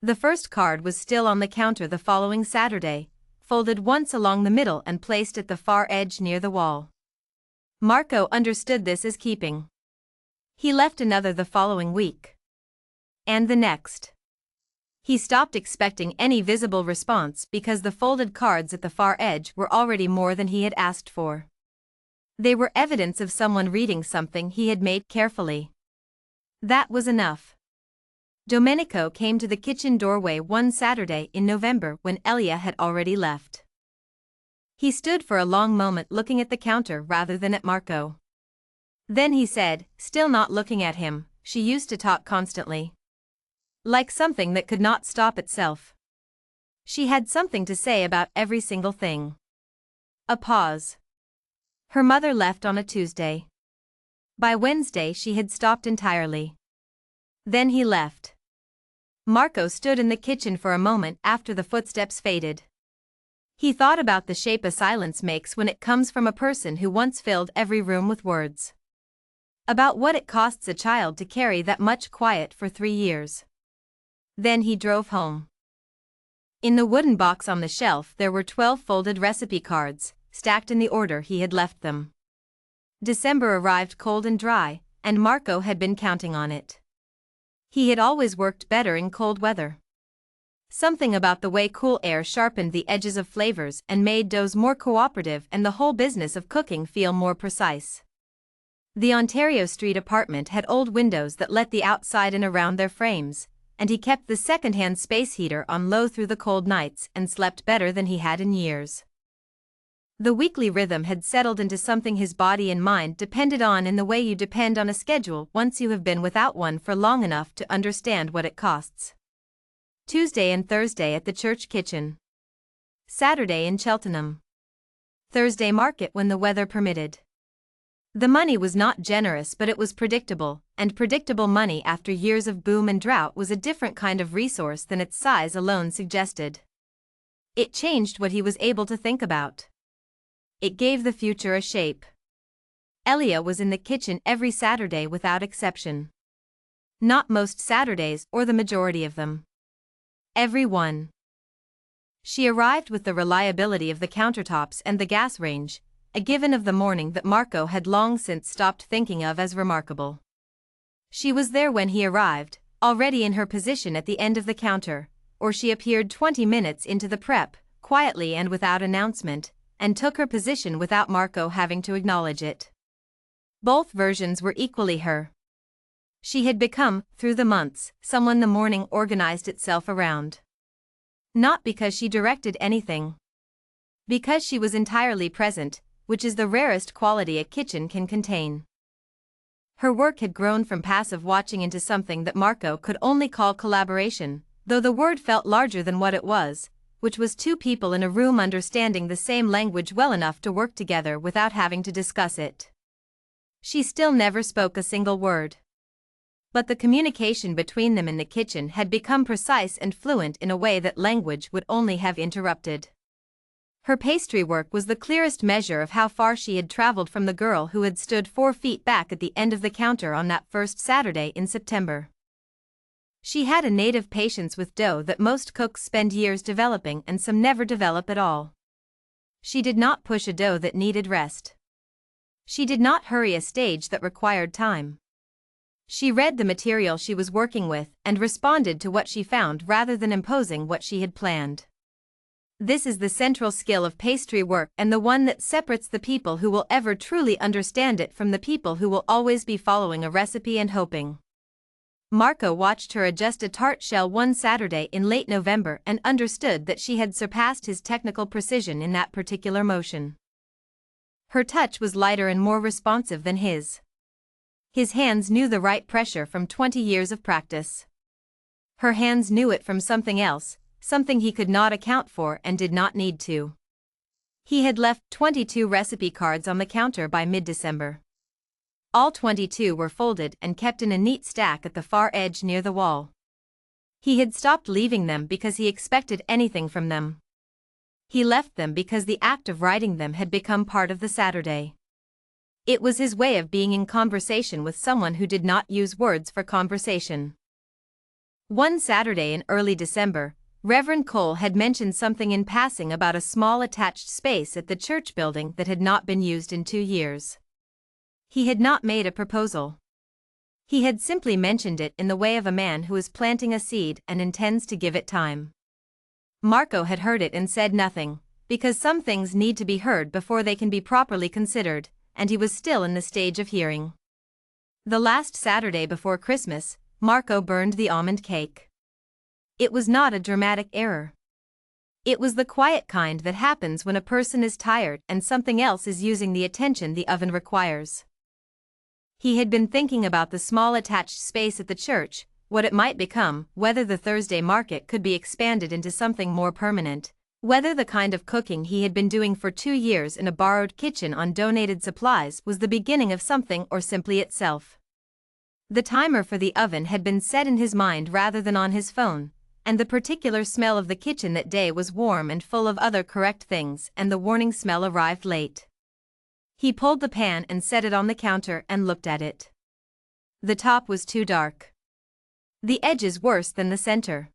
The first card was still on the counter the following Saturday, folded once along the middle and placed at the far edge near the wall. Marco understood this as keeping. He left another the following week. And the next. He stopped expecting any visible response because the folded cards at the far edge were already more than he had asked for. They were evidence of someone reading something he had made carefully. That was enough. Domenico came to the kitchen doorway one Saturday in November when Elia had already left. He stood for a long moment looking at the counter rather than at Marco. Then he said, still not looking at him, "She used to talk constantly. Like something that could not stop itself. She had something to say about every single thing." A pause. Her mother left on a Tuesday. By Wednesday she had stopped entirely. Then he left. Marco stood in the kitchen for a moment after the footsteps faded. He thought about the shape a silence makes when it comes from a person who once filled every room with words. About what it costs a child to carry that much quiet for 3 years. Then he drove home. In the wooden box on the shelf there were 12 folded recipe cards, stacked in the order he had left them. December arrived cold and dry, and Marco had been counting on it. He had always worked better in cold weather. Something about the way cool air sharpened the edges of flavors and made doughs more cooperative and the whole business of cooking feel more precise. The Ontario Street apartment had old windows that let the outside in around their frames, and he kept the second-hand space heater on low through the cold nights and slept better than he had in years. The weekly rhythm had settled into something his body and mind depended on in the way you depend on a schedule once you have been without one for long enough to understand what it costs. Tuesday and Thursday at the church kitchen. Saturday in Cheltenham. Thursday market when the weather permitted. The money was not generous but it was predictable, and predictable money after years of boom and drought was a different kind of resource than its size alone suggested. It changed what he was able to think about. it gave the future a shape. Elia was in the kitchen every Saturday without exception. Not most Saturdays or the majority of them. Every one. She arrived with the reliability of the countertops and the gas range, a given of the morning that Marco had long since stopped thinking of as remarkable. She was there when he arrived, already in her position at the end of the counter, or she appeared 20 minutes into the prep, quietly and without announcement, and took her position without Marco having to acknowledge it. Both versions were equally her. She had become, through the months, someone the morning organized itself around. Not because she directed anything. Because she was entirely present, which is the rarest quality a kitchen can contain. Her work had grown from passive watching into something that Marco could only call collaboration, though the word felt larger than what it was, which was two people in a room understanding the same language well enough to work together without having to discuss it. She still never spoke a single word. But the communication between them in the kitchen had become precise and fluent in a way that language would only have interrupted. Her pastry work was the clearest measure of how far she had traveled from the girl who had stood 4 feet back at the end of the counter on that first Saturday in September. She had a native patience with dough that most cooks spend years developing and some never develop at all. She did not push a dough that needed rest. She did not hurry a stage that required time. She read the material she was working with and responded to what she found rather than imposing what she had planned. This is the central skill of pastry work and the one that separates the people who will ever truly understand it from the people who will always be following a recipe and hoping. Marco watched her adjust a tart shell one Saturday in late November and understood that she had surpassed his technical precision in that particular motion. Her touch was lighter and more responsive than his. His hands knew the right pressure from 20 years of practice. Her hands knew it from something else, something he could not account for and did not need to. He had left 22 recipe cards on the counter by mid-December. All 22 were folded and kept in a neat stack at the far edge near the wall. He had stopped leaving them because he expected anything from them. He left them because the act of writing them had become part of the Saturday. It was his way of being in conversation with someone who did not use words for conversation. One Saturday in early December, Reverend Cole had mentioned something in passing about a small attached space at the church building that had not been used in 2 years. He had not made a proposal. He had simply mentioned it in the way of a man who is planting a seed and intends to give it time. Marco had heard it and said nothing, because some things need to be heard before they can be properly considered, and he was still in the stage of hearing. The last Saturday before Christmas, Marco burned the almond cake. It was not a dramatic error. It was the quiet kind that happens when a person is tired and something else is using the attention the oven requires. He had been thinking about the small attached space at the church, what it might become, whether the Thursday market could be expanded into something more permanent, whether the kind of cooking he had been doing for 2 years in a borrowed kitchen on donated supplies was the beginning of something or simply itself. The timer for the oven had been set in his mind rather than on his phone, and the particular smell of the kitchen that day was warm and full of other correct things, and the warning smell arrived late. He pulled the pan and set it on the counter and looked at it. The top was too dark. The edges worse than the center.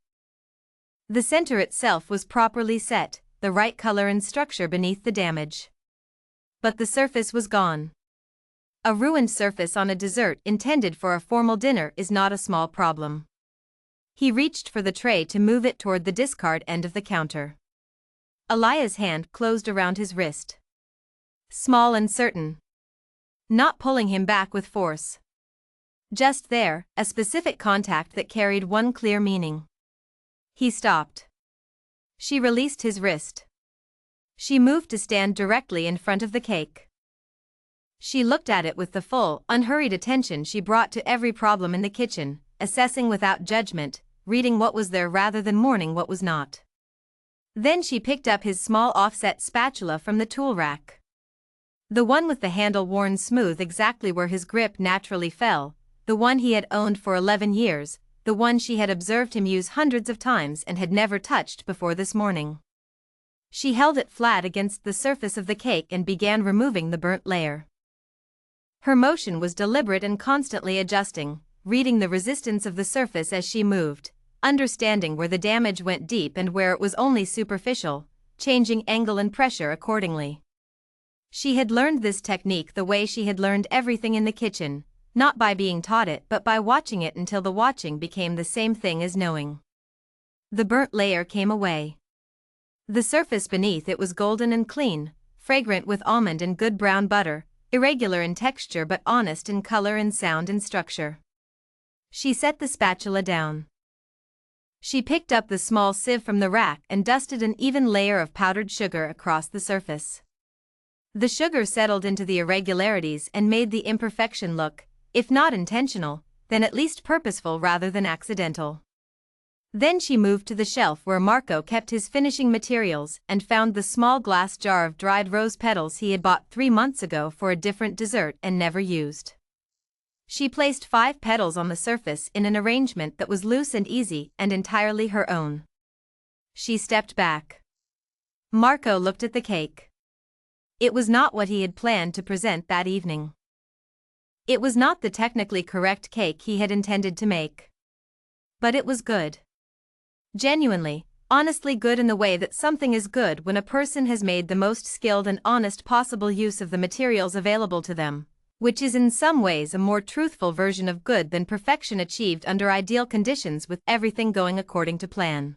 The center itself was properly set, the right color and structure beneath the damage. But the surface was gone. A ruined surface on a dessert intended for a formal dinner is not a small problem. He reached for the tray to move it toward the discard end of the counter. Elia's hand closed around his wrist. Small and certain. Not pulling him back with force. Just there, a specific contact that carried one clear meaning. He stopped. She released his wrist. She moved to stand directly in front of the cake. She looked at it with the full, unhurried attention she brought to every problem in the kitchen, assessing without judgment, reading what was there rather than mourning what was not. Then she picked up his small offset spatula from the tool rack. The one with the handle worn smooth exactly where his grip naturally fell, the one he had owned for 11 years, the one she had observed him use hundreds of times and had never touched before this morning. She held it flat against the surface of the cake and began removing the burnt layer. Her motion was deliberate and constantly adjusting, reading the resistance of the surface as she moved, understanding where the damage went deep and where it was only superficial, changing angle and pressure accordingly. She had learned this technique the way she had learned everything in the kitchen, not by being taught it but by watching it until the watching became the same thing as knowing. The burnt layer came away. The surface beneath it was golden and clean, fragrant with almond and good brown butter, irregular in texture but honest in color and sound and structure. She set the spatula down. She picked up the small sieve from the rack and dusted an even layer of powdered sugar across the surface. The sugar settled into the irregularities and made the imperfection look, if not intentional, then at least purposeful rather than accidental. Then she moved to the shelf where Marco kept his finishing materials and found the small glass jar of dried rose petals he had bought 3 months ago for a different dessert and never used. She placed 5 petals on the surface in an arrangement that was loose and easy and entirely her own. She stepped back. Marco looked at the cake. It was not what he had planned to present that evening. It was not the technically correct cake he had intended to make. But it was good. Genuinely, honestly good in the way that something is good when a person has made the most skilled and honest possible use of the materials available to them, which is in some ways a more truthful version of good than perfection achieved under ideal conditions with everything going according to plan.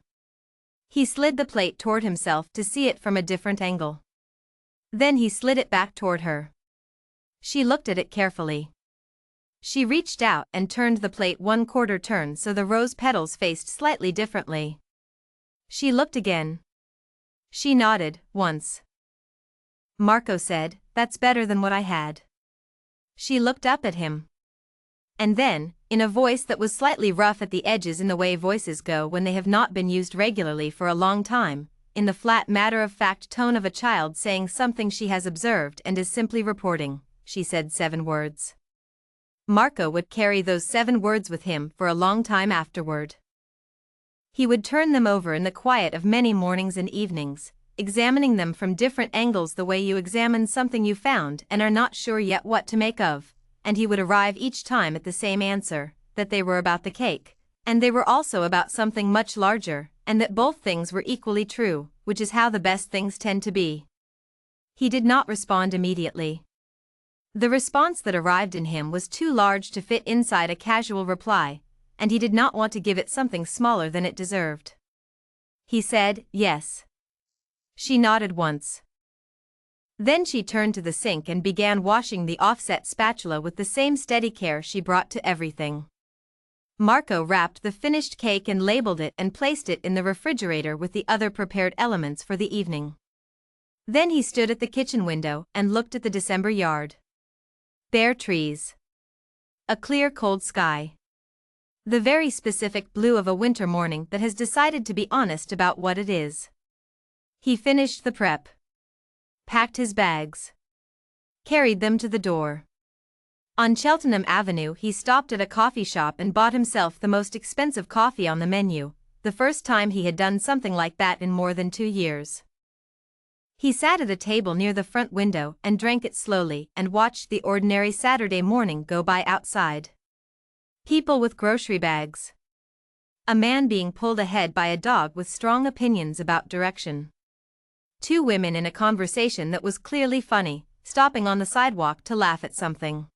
He slid the plate toward himself to see it from a different angle. Then he slid it back toward her. She looked at it carefully. She reached out and turned the plate 1/4 turn so the rose petals faced slightly differently. She looked again. She nodded, once. Marco said, "That's better than what I had." She looked up at him. And then, in a voice that was slightly rough at the edges in the way voices go when they have not been used regularly for a long time, in the flat matter-of-fact tone of a child saying something she has observed and is simply reporting, she said 7 words. Marco would carry those 7 words with him for a long time afterward. He would turn them over in the quiet of many mornings and evenings, examining them from different angles the way you examine something you found and are not sure yet what to make of, and he would arrive each time at the same answer, that they were about the cake, and they were also about something much larger, and that both things were equally true, which is how the best things tend to be. He did not respond immediately. The response that arrived in him was too large to fit inside a casual reply, and he did not want to give it something smaller than it deserved. He said, "Yes." She nodded once. Then she turned to the sink and began washing the offset spatula with the same steady care she brought to everything. Marco wrapped the finished cake and labeled it and placed it in the refrigerator with the other prepared elements for the evening. Then he stood at the kitchen window and looked at the December yard. Bare trees. A clear cold sky. The very specific blue of a winter morning that has decided to be honest about what it is. He finished the prep. Packed his bags. Carried them to the door. On Cheltenham Avenue he stopped at a coffee shop and bought himself the most expensive coffee on the menu, the first time he had done something like that in more than 2 years. He sat at a table near the front window and drank it slowly and watched the ordinary Saturday morning go by outside. People with grocery bags. A man being pulled ahead by a dog with strong opinions about direction. 2 women in a conversation that was clearly funny, stopping on the sidewalk to laugh at something.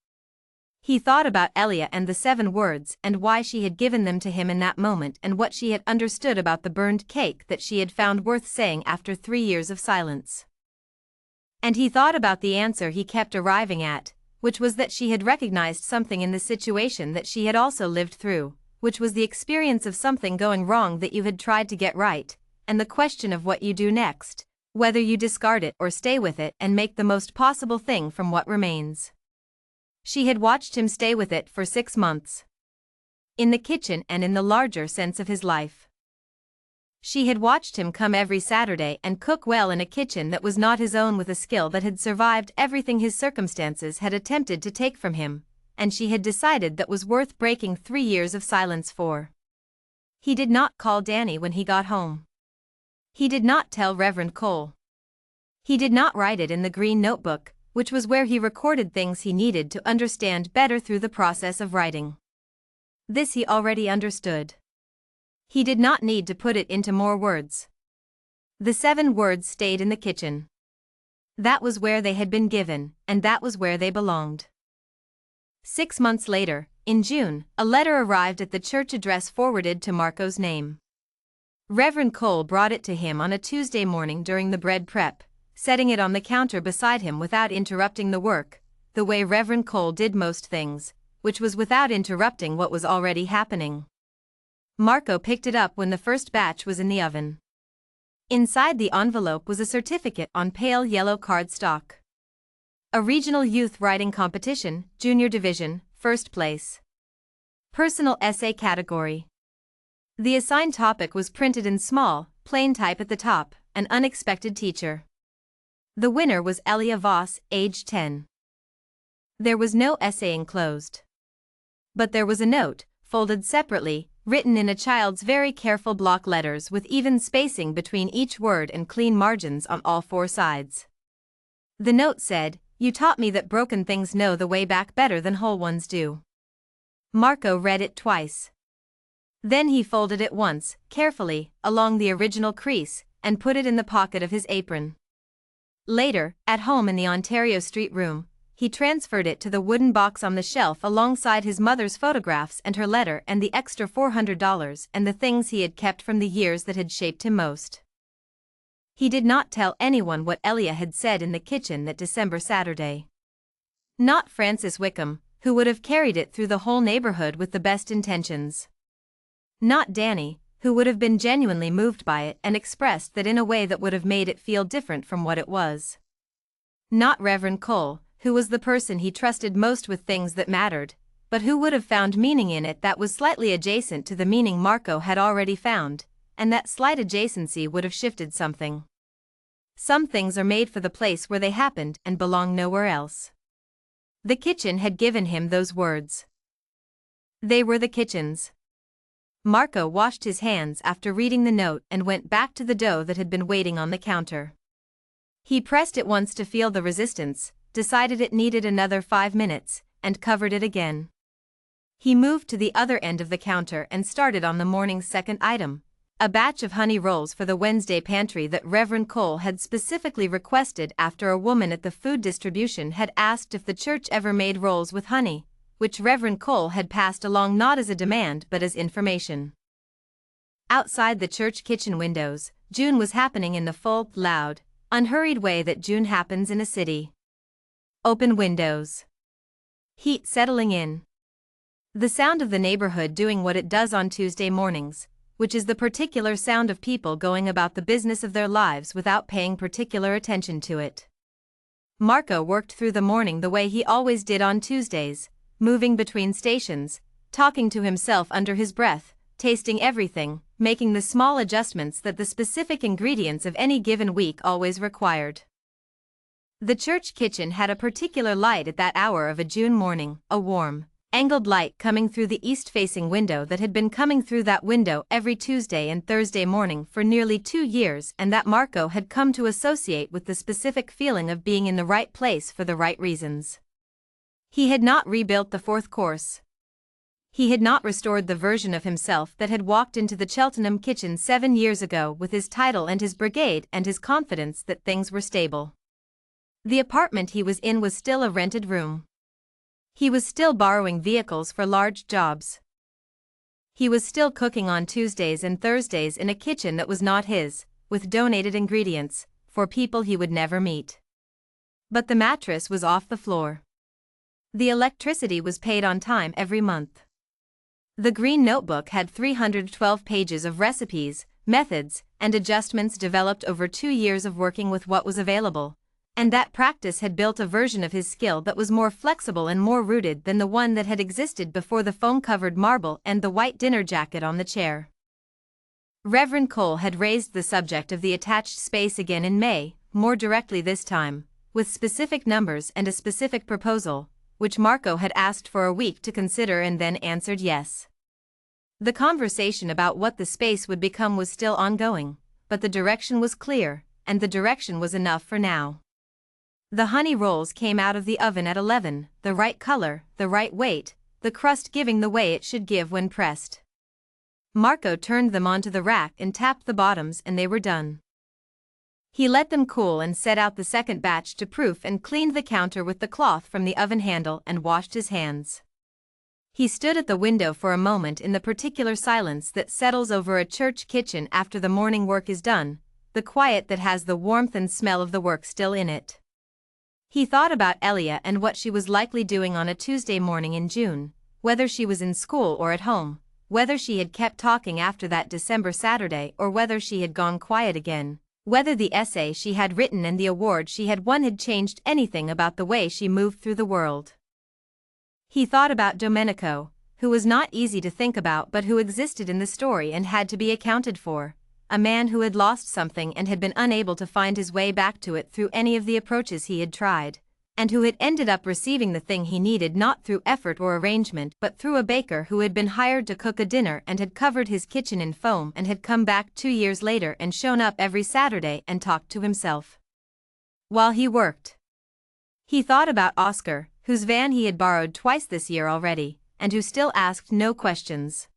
He thought about Elia and the 7 words and why she had given them to him in that moment and what she had understood about the burned cake that she had found worth saying after 3 years of silence. And he thought about the answer he kept arriving at, which was that she had recognized something in the situation that she had also lived through, which was the experience of something going wrong that you had tried to get right, and the question of what you do next, whether you discard it or stay with it and make the most possible thing from what remains. She had watched him stay with it for 6 months. In the kitchen and in the larger sense of his life. She had watched him come every Saturday and cook well in a kitchen that was not his own with a skill that had survived everything his circumstances had attempted to take from him, and she had decided that was worth breaking 3 years of silence for. He did not call Danny when he got home. He did not tell Reverend Cole. He did not write it in the green notebook, which was where he recorded things he needed to understand better through the process of writing. This he already understood. He did not need to put it into more words. The 7 words stayed in the kitchen. That was where they had been given, and that was where they belonged. 6 months later, in June, a letter arrived at the church address forwarded to Marco's name. Reverend Cole brought it to him on a Tuesday morning during the bread prep, setting it on the counter beside him without interrupting the work, the way Reverend Cole did most things, which was without interrupting what was already happening. Marco picked it up when the first batch was in the oven. Inside the envelope was a certificate on pale yellow cardstock. A regional youth writing competition, junior division, first place. Personal essay category. The assigned topic was printed in small, plain type at the top, an unexpected teacher. The winner was Elia Voss, age 10. There was no essay enclosed. But there was a note, folded separately, written in a child's very careful block letters with even spacing between each word and clean margins on all 4 sides. The note said, "You taught me that broken things know the way back better than whole ones do." Marco read it twice. Then he folded it once, carefully, along the original crease, and put it in the pocket of his apron. Later, at home in the Ontario Street room, he transferred it to the wooden box on the shelf alongside his mother's photographs and her letter and the extra $400 and the things he had kept from the years that had shaped him most. He did not tell anyone what Elia had said in the kitchen that December Saturday. Not Francis Wickham, who would have carried it through the whole neighborhood with the best intentions. Not Danny, who would have been genuinely moved by it and expressed that in a way that would have made it feel different from what it was. Not Reverend Cole, who was the person he trusted most with things that mattered, but who would have found meaning in it that was slightly adjacent to the meaning Marco had already found, and that slight adjacency would have shifted something. Some things are made for the place where they happened and belong nowhere else. The kitchen had given him those words. They were the kitchen's. Marco washed his hands after reading the note and went back to the dough that had been waiting on the counter. He pressed it once to feel the resistance, decided it needed another 5 minutes, and covered it again. He moved to the other end of the counter and started on the morning's second item, a batch of honey rolls for the Wednesday pantry that Reverend Cole had specifically requested after a woman at the food distribution had asked if the church ever made rolls with honey, which Reverend Cole had passed along not as a demand but as information. Outside the church kitchen windows, June was happening in the full, loud, unhurried way that June happens in a city. Open windows. Heat settling in. The sound of the neighborhood doing what it does on Tuesday mornings, which is the particular sound of people going about the business of their lives without paying particular attention to it. Marco worked through the morning the way he always did on Tuesdays, moving between stations, talking to himself under his breath, tasting everything, making the small adjustments that the specific ingredients of any given week always required. The church kitchen had a particular light at that hour of a June morning, a warm, angled light coming through the east-facing window that had been coming through that window every Tuesday and Thursday morning for nearly 2 years and that Marco had come to associate with the specific feeling of being in the right place for the right reasons. He had not rebuilt the 4th course. He had not restored the version of himself that had walked into the Cheltenham kitchen 7 years ago with his title and his brigade and his confidence that things were stable. The apartment he was in was still a rented room. He was still borrowing vehicles for large jobs. He was still cooking on Tuesdays and Thursdays in a kitchen that was not his, with donated ingredients, for people he would never meet. But the mattress was off the floor. The electricity was paid on time every month. The green notebook had 312 pages of recipes, methods, and adjustments developed over 2 years of working with what was available, and that practice had built a version of his skill that was more flexible and more rooted than the one that had existed before the foam-covered marble and the white dinner jacket on the chair. Reverend Cole had raised the subject of the attached space again in May, more directly this time, with specific numbers and a specific proposal, which Marco had asked for a week to consider and then answered yes. The conversation about what the space would become was still ongoing, but the direction was clear, and the direction was enough for now. The honey rolls came out of the oven at 11, the right color, the right weight, the crust giving the way it should give when pressed. Marco turned them onto the rack and tapped the bottoms, and they were done. He let them cool and set out the second batch to proof and cleaned the counter with the cloth from the oven handle and washed his hands. He stood at the window for a moment in the particular silence that settles over a church kitchen after the morning work is done, the quiet that has the warmth and smell of the work still in it. He thought about Elia and what she was likely doing on a Tuesday morning in June, whether she was in school or at home, whether she had kept talking after that December Saturday or whether she had gone quiet again, whether the essay she had written and the award she had won had changed anything about the way she moved through the world. He thought about Domenico, who was not easy to think about but who existed in the story and had to be accounted for, a man who had lost something and had been unable to find his way back to it through any of the approaches he had tried, and who had ended up receiving the thing he needed not through effort or arrangement but through a baker who had been hired to cook a dinner and had covered his kitchen in foam and had come back 2 years later and shown up every Saturday and talked to himself while he worked. He thought about Oscar, whose van he had borrowed twice this year already, and who still asked no questions.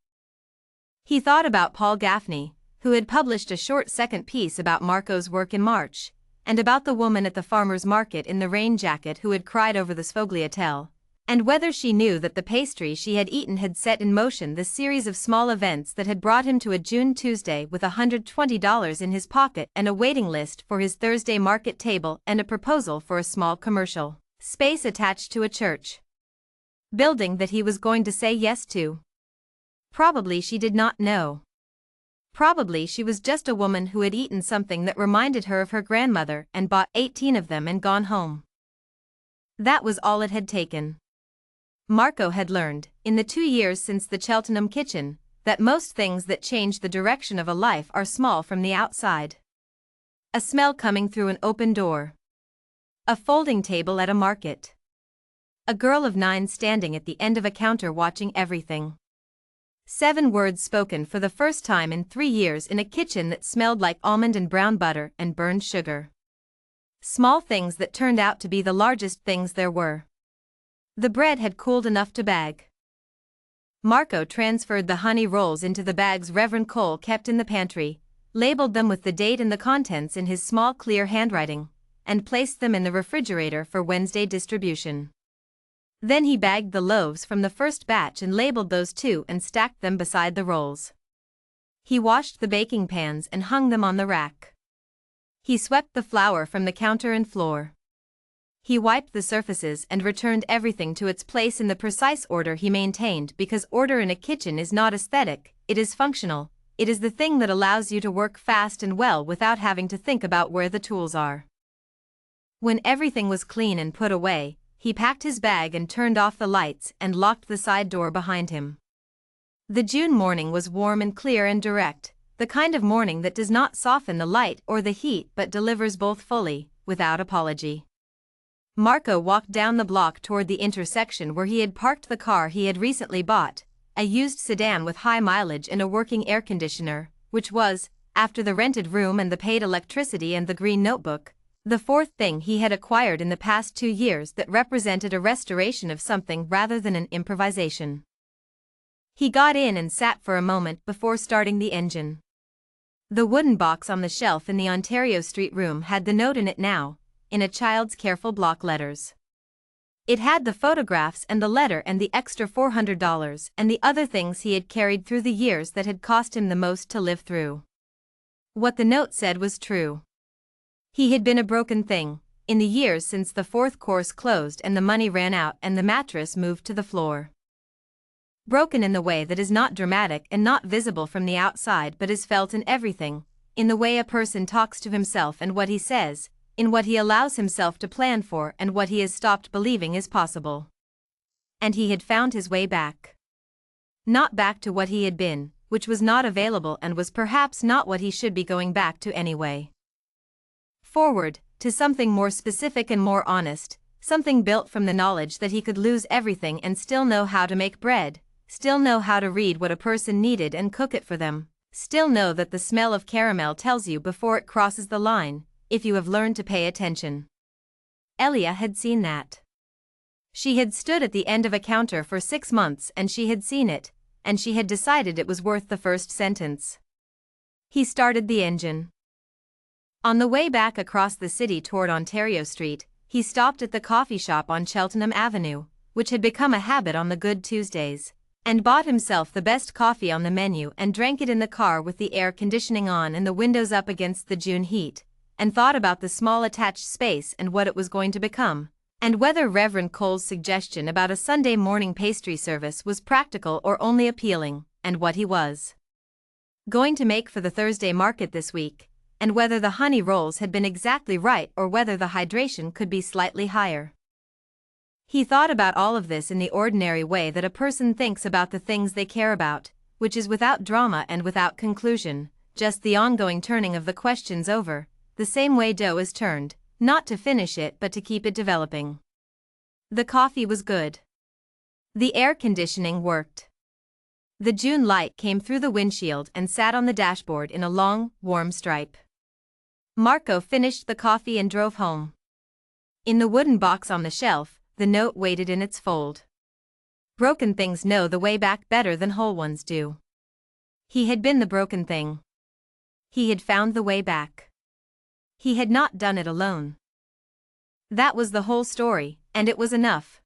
He thought about Paul Gaffney, who had published a short second piece about Marco's work in March, and about the woman at the farmer's market in the rain jacket who had cried over the sfogliatelle, and whether she knew that the pastry she had eaten had set in motion the series of small events that had brought him to a June Tuesday with $120 in his pocket and a waiting list for his Thursday market table and a proposal for a small commercial space attached to a church building that he was going to say yes to. Probably she did not know. Probably she was just a woman who had eaten something that reminded her of her grandmother and bought 18 of them and gone home. That was all it had taken. Marco had learned, in the 2 years since the Cheltenham kitchen, that most things that change the direction of a life are small from the outside. A smell coming through an open door. A folding table at a market. A girl of 9 standing at the end of a counter watching everything. 7 words spoken for the first time in 3 years in a kitchen that smelled like almond and brown butter and burned sugar. Small things that turned out to be the largest things there were. The bread had cooled enough to bag. Marco transferred the honey rolls into the bags Reverend Cole kept in the pantry, labeled them with the date and the contents in his small clear handwriting, and placed them in the refrigerator for Wednesday distribution. Then he bagged the loaves from the first batch and labeled those too and stacked them beside the rolls. He washed the baking pans and hung them on the rack. He swept the flour from the counter and floor. He wiped the surfaces and returned everything to its place in the precise order he maintained because order in a kitchen is not aesthetic, it is functional, it is the thing that allows you to work fast and well without having to think about where the tools are. When everything was clean and put away, he packed his bag and turned off the lights and locked the side door behind him. The June morning was warm and clear and direct, the kind of morning that does not soften the light or the heat but delivers both fully, without apology. Marco walked down the block toward the intersection where he had parked the car he had recently bought, a used sedan with high mileage and a working air conditioner, which was, after the rented room and the paid electricity and the green notebook, the fourth thing he had acquired in the past 2 years that represented a restoration of something rather than an improvisation. He got in and sat for a moment before starting the engine. The wooden box on the shelf in the Ontario Street room had the note in it now, in a child's careful block letters. It had the photographs and the letter and the extra $400 and the other things he had carried through the years that had cost him the most to live through. What the note said was true. He had been a broken thing, in the years since the 4th course closed and the money ran out and the mattress moved to the floor. Broken in the way that is not dramatic and not visible from the outside but is felt in everything, in the way a person talks to himself and what he says, in what he allows himself to plan for and what he has stopped believing is possible. And he had found his way back. Not back to what he had been, which was not available and was perhaps not what he should be going back to anyway. Forward, to something more specific and more honest, something built from the knowledge that he could lose everything and still know how to make bread, still know how to read what a person needed and cook it for them, Still know that the smell of caramel tells you before it crosses the line, if you have learned to pay attention. Elia had seen that. She had stood at the end of a counter for 6 months and she had seen it, and she had decided it was worth the first sentence. He started the engine. On the way back across the city toward Ontario Street, he stopped at the coffee shop on Cheltenham Avenue, which had become a habit on the Good Tuesdays, and bought himself the best coffee on the menu and drank it in the car with the air conditioning on and the windows up against the June heat, and thought about the small attached space and what it was going to become, and whether Reverend Cole's suggestion about a Sunday morning pastry service was practical or only appealing, and what he was going to make for the Thursday market this week, and whether the honey rolls had been exactly right or whether the hydration could be slightly higher. He thought about all of this in the ordinary way that a person thinks about the things they care about, which is without drama and without conclusion, just the ongoing turning of the questions over, the same way dough is turned, not to finish it but to keep it developing. The coffee was good. The air conditioning worked. The June light came through the windshield and sat on the dashboard in a long, warm stripe. Marco finished the coffee and drove home. In the wooden box on the shelf, the note waited in its fold. Broken things know the way back better than whole ones do. He had been the broken thing. He had found the way back. He had not done it alone. That was the whole story, and it was enough.